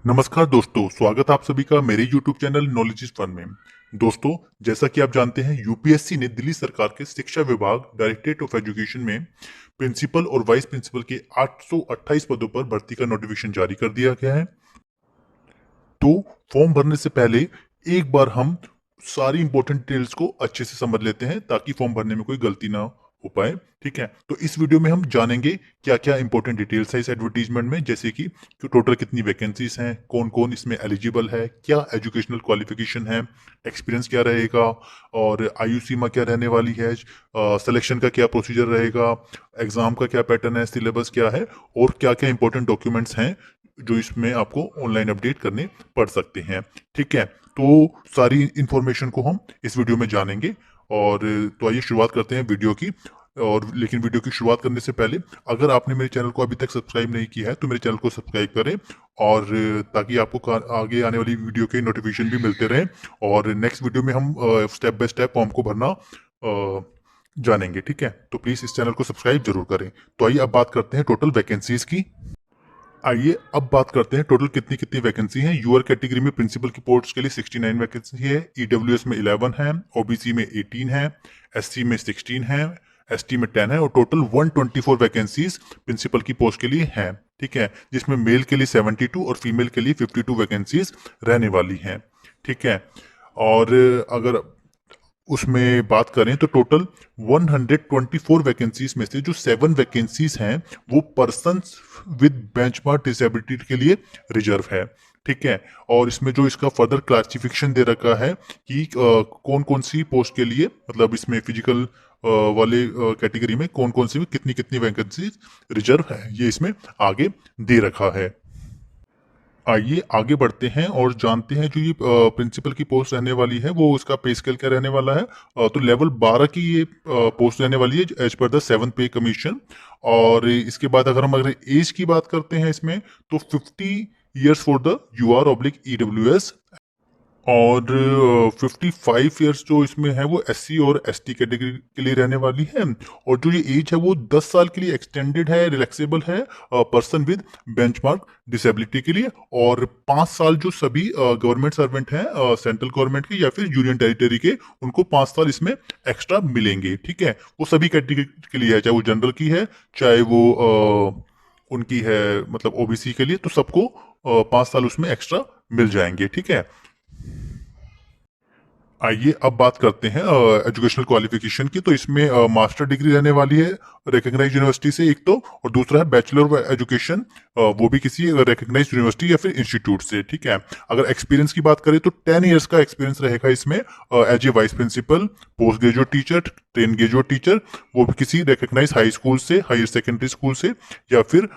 नमस्कार दोस्तों, स्वागत है आप सभी का मेरे YouTube channel knowledge is fun में। दोस्तों, जैसा कि आप जानते हैं, यूपीएससी ने दिल्ली सरकार के शिक्षा विभाग डायरेक्टरेट ऑफ एजुकेशन में प्रिंसिपल और वाइस प्रिंसिपल के 828 पदों पर भर्ती का नोटिफिकेशन जारी कर दिया गया है। तो फॉर्म भरने से पहले एक बार हम सारी इंपॉर्टेंट डिटेल्स को अच्छे से समझ लेते हैं ताकि फॉर्म भरने में कोई गलती ना हो पाए। ठीक है, तो इस वीडियो में हम जानेंगे क्या क्या इंपॉर्टेंट डिटेल्स है इस एडवर्टीजमेंट में, जैसे कि टोटल कितनी वैकेंसीज हैं, कौन कौन इसमें एलिजिबल है, क्या एजुकेशनल क्वालिफिकेशन है, एक्सपीरियंस क्या रहेगा, और आयु सीमा क्या रहने वाली है, सिलेक्शन का क्या प्रोसीजर रहेगा, एग्जाम का क्या पैटर्न है, सिलेबस क्या है, और क्या क्या इंपॉर्टेंट डॉक्यूमेंट्स हैं जो इसमें आपको ऑनलाइन अपडेट करने पड़ सकते हैं। ठीक है, तो सारी इंफॉर्मेशन को हम इस वीडियो में जानेंगे। और तो आइए शुरुआत करते हैं वीडियो की। और लेकिन वीडियो की शुरुआत करने से पहले, अगर आपने मेरे चैनल को अभी तक सब्सक्राइब नहीं किया है तो मेरे चैनल को सब्सक्राइब करें, और ताकि आपको आगे आने वाली वीडियो के नोटिफिकेशन भी मिलते रहें। और नेक्स्ट वीडियो में हम स्टेप बाय स्टेप फॉर्म को भरना जानेंगे। ठीक है, तो प्लीज़ इस चैनल को सब्सक्राइब जरूर करें। तो आइए अब बात करते हैं टोटल वैकेंसीज की। आइए अब बात करते हैं टोटल कितनी कितनी वैकेंसी है। यूआर कैटेगरी में प्रिंसिपल की पोस्ट के लिए 69 वैकेंसी है, ईडब्ल्यूएस में 11 है, ओबीसी में 18 है, एससी में 16 है, एसटी में 10 है, और टोटल 124 वैकेंसीज प्रिंसिपल की पोस्ट के लिए हैं। ठीक है, जिसमें मेल के लिए 72 और फीमेल के लिए 52 वैकेंसीज रहने वाली हैं। ठीक है, और अगर उसमें बात करें तो टोटल 124 वैकेंसीज में से जो 7 वैकेंसीज हैं वो पर्सन विद बेंचमार्क डिसेबिलिटी के लिए रिजर्व है। ठीक है, और इसमें जो इसका फर्दर क्लासिफिकेशन दे रखा है कि कौन कौन सी पोस्ट के लिए, मतलब इसमें फिजिकल वाले कैटेगरी में कौन कौन सी कितनी कितनी वैकेंसीज रिजर्व है, ये इसमें आगे दे रखा है। आइए आगे बढ़ते हैं और जानते हैं जो ये प्रिंसिपल की पोस्ट रहने वाली है वो उसका पे स्केल क्या रहने वाला है। तो लेवल 12 की ये पोस्ट रहने वाली है एज पर द 7th पे कमीशन। और इसके बाद अगर एज की बात करते हैं इसमें, तो 50 years for the UR oblique EWS, और 55 ईयर्स जो इसमें है वो एससी और एसटी कैटेगरी के लिए रहने वाली है। और जो ये एज है वो 10 साल के लिए एक्सटेंडेड है, रिलैक्सेबल है पर्सन विद बेंचमार्क डिसेबिलिटी के लिए। और 5 साल जो सभी गवर्नमेंट सर्वेंट हैं सेंट्रल गवर्नमेंट के या फिर यूनियन टेरिटरी के, उनको 5 साल इसमें एक्स्ट्रा मिलेंगे। ठीक है, वो सभी कैटेगरी के लिए है, चाहे वो जनरल की है, चाहे वो उनकी है मतलब ओबीसी के लिए, तो सबको 5 साल उसमें एक्स्ट्रा मिल जाएंगे। ठीक है, आइए अब बात करते हैं एजुकेशनल क्वालिफिकेशन की। तो इसमें मास्टर डिग्री रहने वाली है रिकग्नाइज यूनिवर्सिटी से एक तो, और दूसरा है बैचलर ऑफ एजुकेशन, वो भी किसी रिकग्नाइज यूनिवर्सिटी या फिर इंस्टीट्यूट से। ठीक है, अगर एक्सपीरियंस की बात करें तो 10 ईयर्स का एक्सपीरियंस रहेगा इसमें as a vice principal, post graduate teacher, train graduate teacher, वो भी किसी रिकग्नाइज हाई स्कूल से, हायर सेकेंडरी स्कूल से, या फिर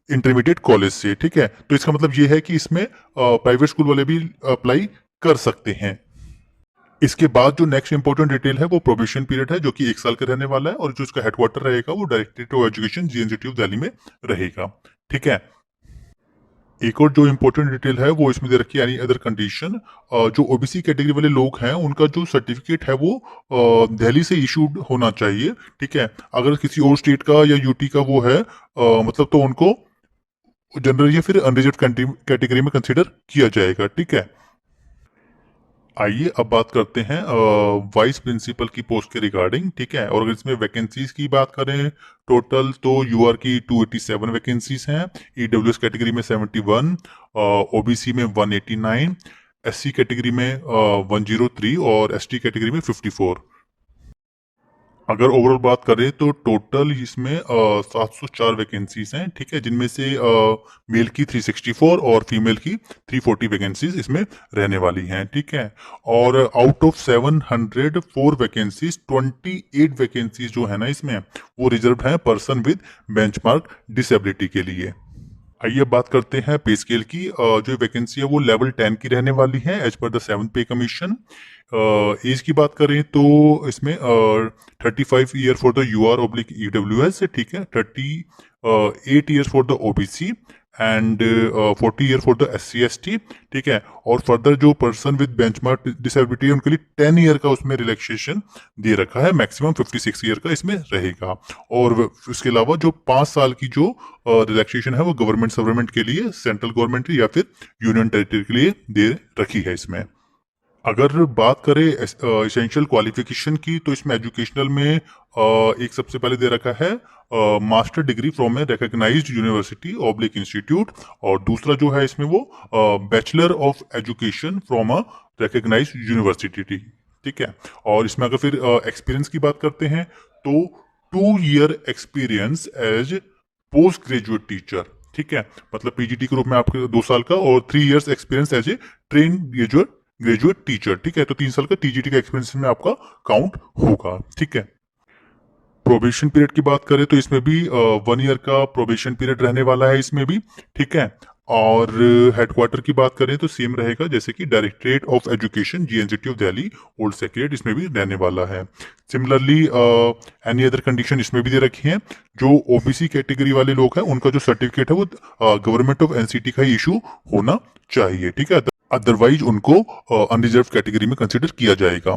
इंटरमीडिएट कॉलेज से। ठीक है, तो इसका मतलब ये है कि इसमें प्राइवेट स्कूल वाले भी अप्लाई कर सकते हैं। इसके बाद जो नेक्स्ट इंपॉर्टेंट डिटेल है वो प्रोबेशन पीरियड है, जो कि 1 साल का रहने वाला है, और जो इसका हेडक्वार्टर रहेगा वो directorate of education GNCT of Delhi में रहेगा। ठीक है, एक और जो इंपॉर्टेंट डिटेल है वो इसमें दे रखी है, यानी अदर कंडीशन, जो ओबीसी कैटेगरी वाले लोग हैं उनका जो सर्टिफिकेट है वो दिल्ली से इशूड होना चाहिए। ठीक है, अगर किसी और स्टेट का या यूटी का वो है मतलब, तो उनको जनरल या फिर अनरिजर्व कैटेगरी में कंसिडर किया जाएगा। ठीक है, आइए अब बात करते हैं वाइस प्रिंसिपल की पोस्ट के रिगार्डिंग। ठीक है, और अगर इसमें वैकेंसीज की बात करें टोटल, तो यूआर की 287 वैकेंसीज हैं, ईडब्ल्यूएस कैटेगरी में 71, ओबीसी में 189, एससी कैटेगरी में 103, और एसटी कैटेगरी में 54। अगर ओवरऑल बात करें तो टोटल इसमें 704 वैकेंसीज हैं। ठीक है, जिनमें से मेल की 364 और फीमेल की 340 वैकेंसीज इसमें रहने वाली हैं। ठीक है, और आउट ऑफ 704 वैकेंसीज 28 वैकेंसीज जो है ना इसमें वो रिजर्व है पर्सन विद बेंचमार्क डिसेबिलिटी के लिए। आइए अब बात करते हैं पे स्केल की। जो वैकेंसी है वो लेवल 10 की रहने वाली है एज पर द 7th पे कमीशन। एज की बात करें तो इसमें 35 year for the UR oblique EWS, ठीक है, 38 years for the OBC, and 40 year for the SC ST, ठीक है। और फर्दर जो पर्सन विद बेंचमार्क डिसेबिलिटी है उनके लिए 10 ईयर का उसमें रिलैक्सेशन दे रखा है, मैक्सिमम 56 ईयर का इसमें रहेगा। और उसके अलावा जो 5 साल की जो रिलैक्सेशन है वो गवर्नमेंट के लिए, सेंट्रल गवर्नमेंट या फिर यूनियन टेरिटरी के लिए दे रखी है इसमें। अगर बात करें एसेंशियल क्वालिफिकेशन की, तो इसमें एजुकेशनल में एक सबसे पहले दे रखा है master degree from a recognised university oblique institute, और दूसरा जो है इसमें वो bachelor of education from a recognised university, ठीक है। और इसमें अगर फिर एक्सपीरियंस की बात करते हैं तो 2 year experience as post graduate teacher, ठीक है। मतलब पीजीटी के रूप में आपके 2 साल का, और 3 years experience as a train graduate teacher, ठीक है। तो 3 साल का टीजीटी का एक्सपीरियंस में आपका काउंट होगा, ठीक है। प्रोबेशन पीरियड की बात करें तो इसमें भी 1 ईयर का प्रोबेशन पीरियड रहने वाला है इसमें भी, ठीक है। और हेडक्वार्टर की बात करें तो सेम रहेगा जैसे कि directorate of education GNCT of Delhi old secretariat, इसमें भी रहने वाला है। सिमिलरली एनी अदर कंडीशन इसमें भी दे रखी है। जो ओबीसी कैटेगरी वाले लोग हैं उनका जो सर्टिफिकेट है वो गवर्नमेंट ऑफ एनसीटी का ही इशू होना चाहिए, ठीक है। अदरवाइज उनको अनरिजर्व कैटेगरी में कंसिडर किया जाएगा।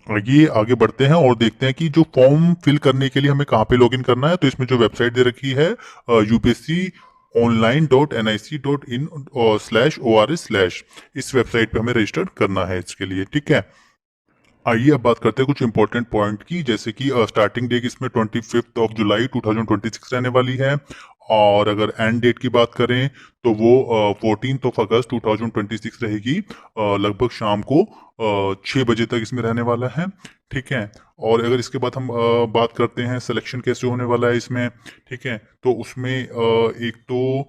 आइए आगे बढ़ते हैं और देखते हैं कि जो फॉर्म फिल करने के लिए हमें कहाँ पे लॉगिन करना है। तो इसमें जो वेबसाइट दे रखी है upsconline.nic.in/ors/, इस वेबसाइट पे हमें रजिस्टर करना है इसके लिए, ठीक है। आइए अब बात करते हैं कुछ इंपॉर्टेंट पॉइंट की, जैसे कि स्टार्टिंग डेट इसमें 25 जुलाई 2026 रहने वाली है। और अगर एंड डेट की बात करें तो वो 14 अगस्त 2026 रहेगी, लगभग शाम को 6 बजे तक इसमें रहने वाला है, ठीक है। और अगर इसके बाद हम बात करते हैं सिलेक्शन कैसे होने वाला है इसमें, ठीक है। तो उसमें एक तो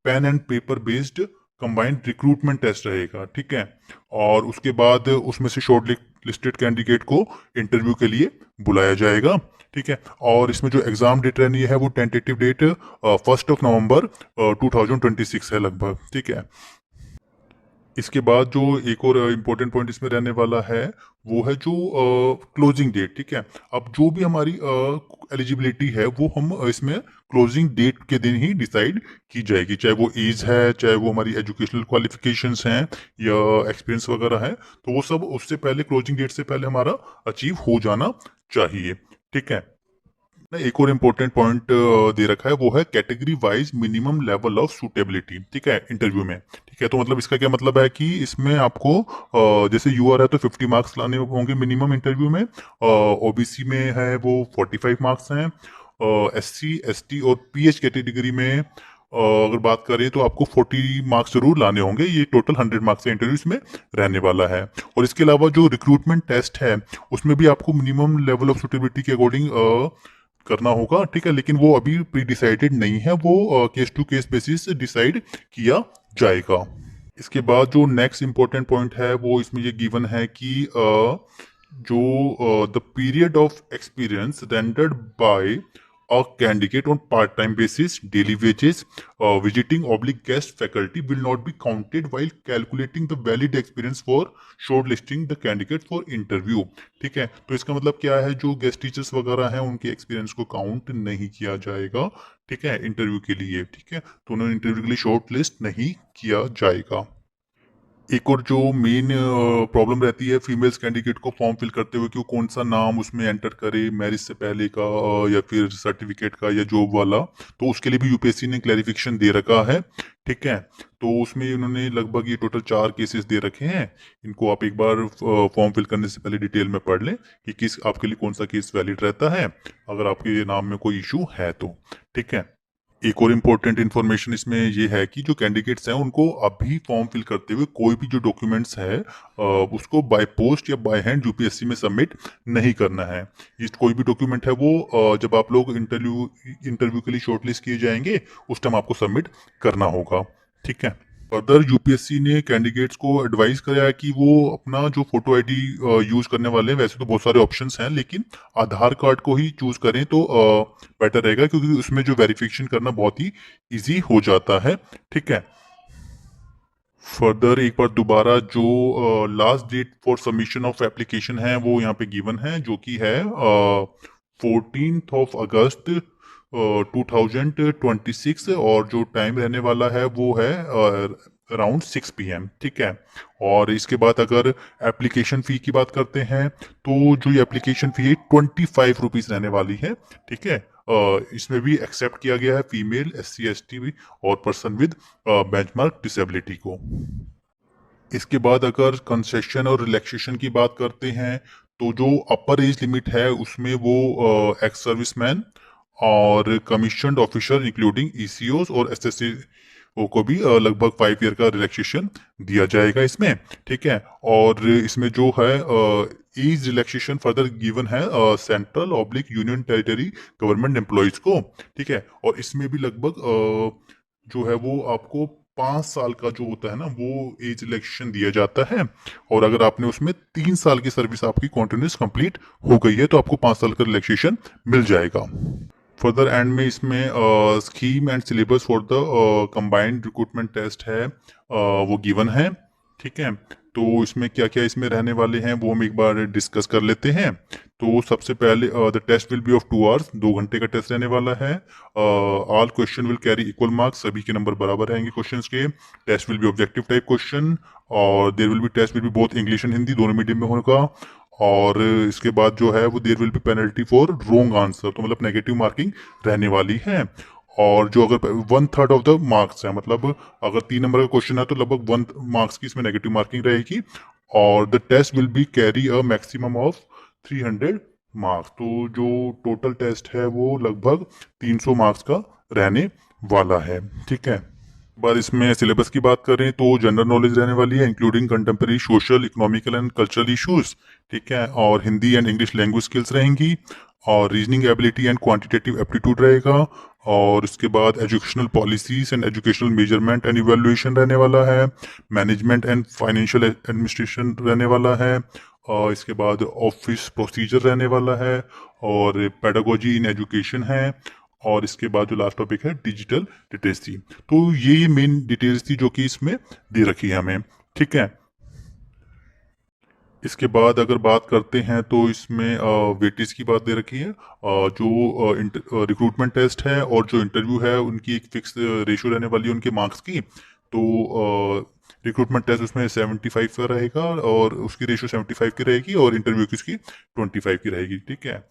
pen and paper based combined recruitment test रहेगा, ठीक है। और उसके बाद उसमें से शॉर्ट लिस्टेड कैंडिडेट को इंटरव्यू के लिए बुलाया जाएगा, ठीक है। और इसमें जो एग्जाम डेट रहनी है वो टेंटेटिव डेट 1 नवंबर 2026 है लगभग, ठीक है। इसके बाद जो एक और इम्पोर्टेंट पॉइंट इसमें रहने वाला है वो है जो क्लोजिंग डेट, ठीक है। अब जो भी हमारी एलिजिबिलिटी है वो हम इसमें क्लोजिंग डेट के दिन ही डिसाइड की जाएगी, चाहे वो एज है, चाहे वो हमारी एजुकेशनल क्वालिफिकेशंस हैं या एक्सपीरियंस वगैरह है, तो वो सब उससे पहले, क्लोजिंग डेट से पहले हमारा अचीव हो जाना चाहिए, ठीक है। एक और इम्पोर्टेंट पॉइंट दे रखा है वो है category wise minimum level of suitability, ठीक है, इंटरव्यू में, ठीक है। तो मतलब इसका क्या मतलब है कि इसमें आपको जैसे यूआर है तो 50 मार्क्स लाने होंगे मिनिमम इंटरव्यू में, ओबीसी में है वो 45 मार्क्स हैं, SC ST और PH कैटेगरी में अगर बात करें तो आपको 40 मार्क्स जरूर लाने होंगे। ये टोटल 100 मार्क्स का इंटरव्यू इसमें रहने वाला है। और इसके अलावा जो रिक्रूटमेंट टेस्ट है उसमें भी आपको मिनिमम लेवल ऑफ सुटेबिलिटी के अकॉर्डिंग करना होगा, ठीक है। लेकिन वो अभी प्री डिसाइडेड नहीं है, वो case to case basis decide किया जाएगा। इसके बाद जो नेक्स्ट इंपॉर्टेंट पॉइंट है वो इसमें ये गिवन है कि जो the period of experience rendered by a candidate on part-time basis, daily wages, visiting oblique guest faculty will not be counted while calculating the valid experience for shortlisting the candidate for interview, ठीक है। तो इसका मतलब क्या है, जो guest teachers वगैरह हैं उनके एक्सपीरियंस को काउंट नहीं किया जाएगा, ठीक है, इंटरव्यू के लिए, ठीक है। तो उन्होंने इंटरव्यू के लिए शॉर्ट लिस्ट नहीं किया जाएगा। एक और जो मेन प्रॉब्लम रहती है फीमेल्स कैंडिडेट को फॉर्म फिल करते हुए कि वो कौन सा नाम उसमें एंटर करे, मैरिज से पहले का या फिर सर्टिफिकेट का या जॉब वाला, तो उसके लिए भी यूपीएससी ने क्लैरिफिकेशन दे रखा है, ठीक है। तो उसमें उन्होंने लगभग ये टोटल 4 केसेस दे रखे हैं। इनको आप एक बार फॉर्म फिल करने से पहले डिटेल में पढ़ लें कि किस आपके लिए कौन सा केस वैलिड रहता है अगर आपके नाम में कोई इशू है तो, ठीक है। एक और इम्पोर्टेंट इन्फॉर्मेशन इसमें ये है कि जो कैंडिडेट्स हैं उनको अभी फॉर्म फिल करते हुए कोई भी जो डॉक्यूमेंट्स है उसको बाय पोस्ट या बाय हैंड यूपीएससी में सबमिट नहीं करना है। इस कोई भी डॉक्यूमेंट है वो जब आप लोग इंटरव्यू के लिए शॉर्टलिस्ट किए जाएंगे उस टाइम आपको सबमिट करना होगा, ठीक है। फर्दर यूपीएससी ने कैंडिडेट्स को एडवाइस करा है कि वो अपना जो फोटो आईडी यूज करने वाले हैं, वैसे तो बहुत सारे ऑप्शंस हैं लेकिन आधार कार्ड को ही चूज करें तो बेटर रहेगा, क्योंकि उसमें जो वेरिफिकेशन करना बहुत ही इजी हो जाता है, ठीक है। फर्दर एक बार दोबारा जो last date for submission of application है वो यहाँ पे गिवन है, जो कि है 14 अगस्त 2026 और जो टाइम रहने वाला है वो है अराउंड 6 PM, ठीक है। और इसके बाद अगर एप्लीकेशन फ़ी की बात करते हैं तो जो ये एप्लीकेशन फ़ी है 25 रुपीज़ रहने वाली है, ठीक है। इसमें भी एक्सेप्ट किया गया है फीमेल, SC ST भी और पर्सन विद बेंचमार्क डिसेबिलिटी को। इसके बाद अगर कंसेशन और रिलैक्सेशन की बात करते हैं तो जो अपर एज लिमिट है उसमें वो एक्स सर्विसमैन और कमीशन्ड ऑफिसर इंक्लूडिंग ECOs और SSC को भी लगभग 5 ईयर का रिलैक्सेशन दिया जाएगा इसमें, ठीक है। और इसमें जो है एज रिलैक्सेशन फर्दर गिवन है central oblique union territory government employees को, ठीक है। और इसमें भी लगभग जो है वो आपको 5 साल का जो होता है ना वो एज रिलैक्सेशन दिया जाता है। और अगर आपने उसमें 3 साल की सर्विस आपकी कॉन्टिन्यूस कंप्लीट हो गई है तो आपको 5 साल का रिलैक्सेशन मिल जाएगा। फर्दर एंड में इसमें scheme and syllabus for the combined recruitment test है वो गिवन है, ठीक है। तो इसमें क्या क्या इसमें रहने वाले हैं वो हम एक बार डिस्कस कर लेते हैं। तो सबसे पहले the test will be of 2 hours, 2 घंटे का टेस्ट रहने वाला है। All question will carry equal marks, सभी के नंबर बराबर रहेंगे क्वेश्चंस के। Test will be objective type question और there will be test will be both English and Hindi दोनों मीडियम में होगा। और इसके बाद जो है वो there will be penalty for wrong answer, तो मतलब नेगेटिव मार्किंग रहने वाली है। और जो अगर 1/3 ऑफ द मार्क्स है, मतलब अगर 3 नंबर का क्वेश्चन है तो लगभग 1 मार्क्स की इसमें नेगेटिव मार्किंग रहेगी। और the test will be carry a maximum of 300 marks, तो जो टोटल टेस्ट है वो लगभग 300 मार्क्स का रहने वाला है, ठीक है। बार इसमें सिलेबस की बात करें तो जनरल नॉलेज रहने वाली है including contemporary social economical and cultural issues, ठीक है। और Hindi and English language skills रहेंगी और reasoning ability and quantitative aptitude रहेगा। और इसके बाद educational policies and educational measurement and evaluation रहने वाला है। मैनेजमेंट एंड फाइनेंशियल एडमिनिस्ट्रेशन रहने वाला है। और इसके बाद ऑफिस प्रोसीजर रहने वाला है और पेडागोजी इन एजुकेशन है। और इसके बाद जो लास्ट टॉपिक है डिजिटल लिटरेसी। तो ये मेन डिटेल्स थी जो कि इसमें दे रखी है हमें, ठीक है। इसके बाद अगर बात करते हैं तो इसमें वेटेज की बात दे रखी है। जो रिक्रूटमेंट टेस्ट है और जो इंटरव्यू है उनकी एक फिक्स रेशियो रहने वाली है उनके मार्क्स की। तो रिक्रूटमेंट टेस्ट उसमें 75 का रहेगा और उसकी रेशियो 75 की रहेगी और इंटरव्यू की उसकी 25 की रहेगी, ठीक है।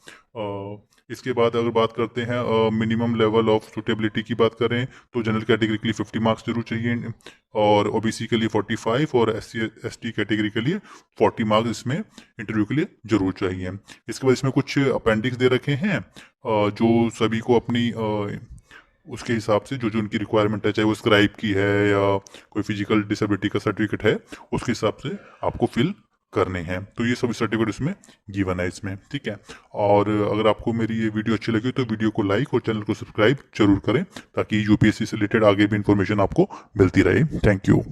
इसके बाद अगर बात करते हैं मिनिमम लेवल ऑफ सुटेबिलिटी की बात करें तो जनरल कैटेगरी के लिए 50 मार्क्स जरूर चाहिए और OBC के लिए 45 और SC ST कैटेगरी के लिए 40 मार्क्स इसमें इंटरव्यू के लिए जरूर चाहिए। इसके बाद इसमें कुछ अपेंडिक्स दे रखे हैं जो सभी को अपनी उसके हिसाब से जो जो उनकी रिक्वायरमेंट है, चाहे वो स्क्राइब की है या कोई फिजिकल डिसेबिलिटी का सर्टिफिकेट है, उसके हिसाब से आपको फिल करने हैं। तो ये सभी सर्टिफिकेट इसमें गिवन है इसमें, ठीक है। और अगर आपको मेरी ये वीडियो अच्छी लगी तो वीडियो को लाइक और चैनल को सब्सक्राइब जरूर करें ताकि UPSC से रिलेटेड आगे भी इंफॉर्मेशन आपको मिलती रहे। Thank you.